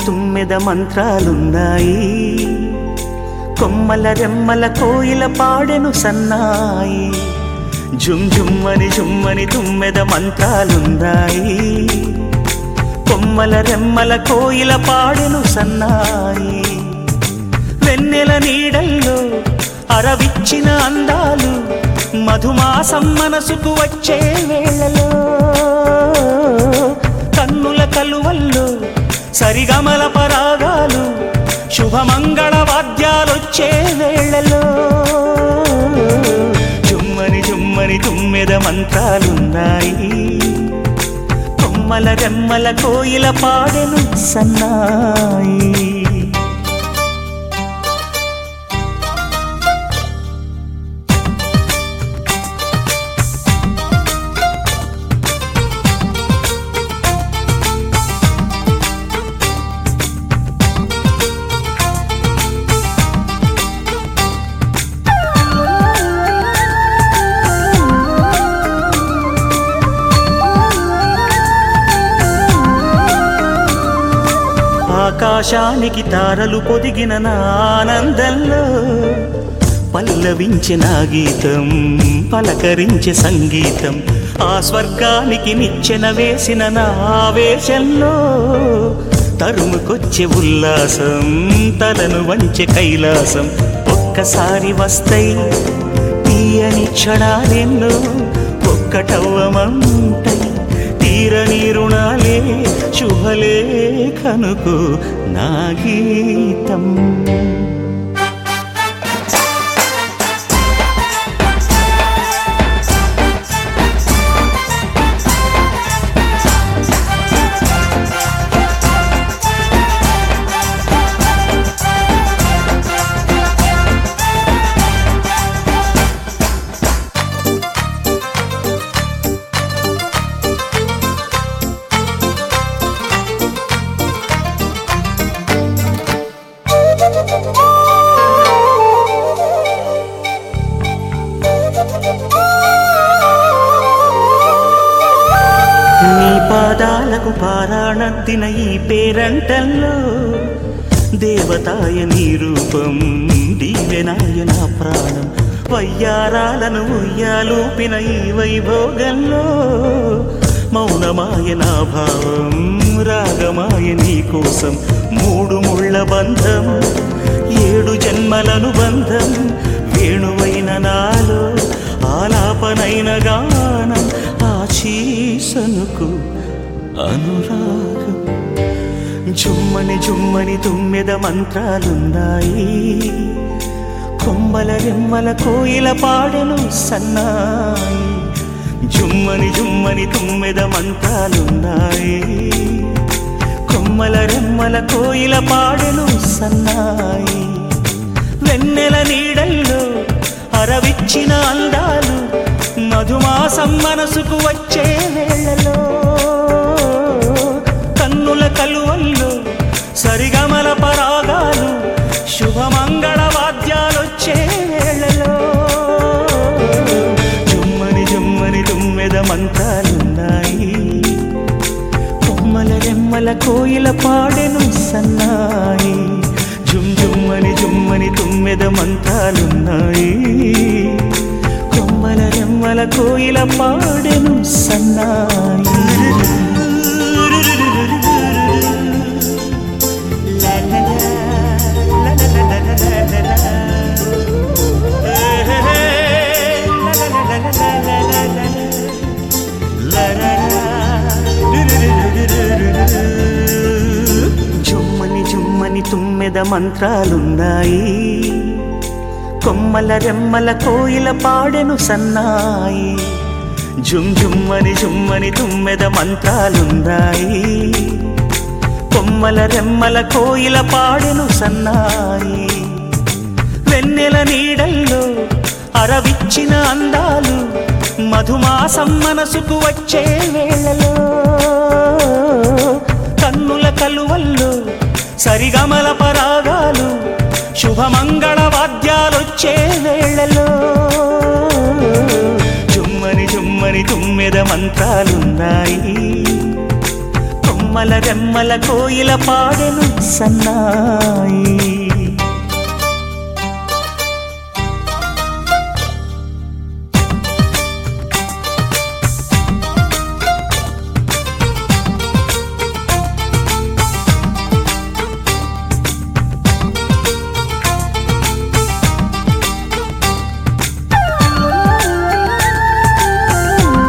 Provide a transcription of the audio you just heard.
తుమ్మెద మంత్రాలున్నాయి. కొమ్మల రెమ్మల కోయిల పాడెను సన్నాయి. జుమ్ జుమ్మని తుమ్మెద మంత్రాలున్నాయి. కొమ్మల రెమ్మల కోయిల పాడెను సన్నాయి. వెన్నెల నీడల్లో అరవిచ్చిన అందాలు మధుమాసం మనసుకు వచ్చే వేళలో, కన్నుల కలువల్లో సరిగమల పరాగాలు శుభమంగళ వాద్యాలొచ్చే వేళలో, జుమ్మని తుమ్మెద మంత్రాలున్నాయి. కొమ్మల రెమ్మల కోయిల పాడెను సన్నాయి. ఆకాశానికి తారలు పొదిగిన నా ఆనందంలో పల్లవించే నా గీతం, పలకరించే సంగీతం. ఆ స్వర్గానికి నిచ్చెన వేసిన నా ఆవేశంలో తరుముకొచ్చే ఉల్లాసం, తలను వంచే కైలాసం. ఒక్కసారి వస్తాయి తీయని క్షణాలెన్నో, ఒక్కటవ్వమంటాయి తీరని రుణాలే. శుభలేఖనుకు నా గీతం. నీ పాదాలకు పారాణద్దిన ఈ పేరంటల్లో దేవతాయ నీ రూపం, దీవెనాయ నా ప్రాణం. వయ్యారాలను ఉయ్యాలూపిన ఈ వైభోగంలో మౌనమాయ నా భావం, రాగమాయ నీ కోసం. మూడు ముళ్ళ బంధం, 7 జన్మలను బంధం. వేణువైన నాలో ఆలాపనైన గానం, ఆశీసనుకు అనురాగం. జుమ్మని తుమ్మెద మంత్రాలున్నాయి. కొమ్మల రెమ్మల కోయిల పాడెను సన్నాయి. జుమ్మని తుమ్మెద మంత్రాలున్నాయి. కొమ్మల రెమ్మల కోయిల పాడెను సన్నాయి. వెన్నెల నీడల్లో అరవిచ్చిన అందాలు మధుమాసం మనసుకు వచ్చే వేళలో, కన్నుల కలువల్లో సరిగమల పరాగాలు శుభమంగళ వాద్యాలొచ్చే వేళలో, జుమ్మని తుమ్మెద మంత్రాలున్నాయి. కొమ్మల రెమ్మల కోయిల పాడెను సన్నాయి. జుమ్మని తుమ్మెద మంత్రాలున్నాయి. కొమ్మల రెమ్మల కోయిల పాడెను సన్నాయి. జుమ్మని తుమ్మెద మంత్రాలున్నాయి. కొమ్మల రెమ్మల కోయిల పాడెను సన్నాయి. జుమ్మని తుమ్మెద మంత్రాలున్నాయి. కొమ్మల రెమ్మల కోయిల పాడెను సన్నాయి. వెన్నెల నీడల్లో అరవిచ్చిన అందాలు మధుమాసం మనసుకు వచ్చే వేళలో, కన్నుల కలువల్లో సరిగమల పరాగాలు శుభమంగళ వాద్యాలొచ్చే వేళలో, జుమ్మని తుమ్మెద మంత్రాలున్నాయి. కొమ్మ రెమ్మల రెమ్మల కోయిల పాడెను సన్నాయి.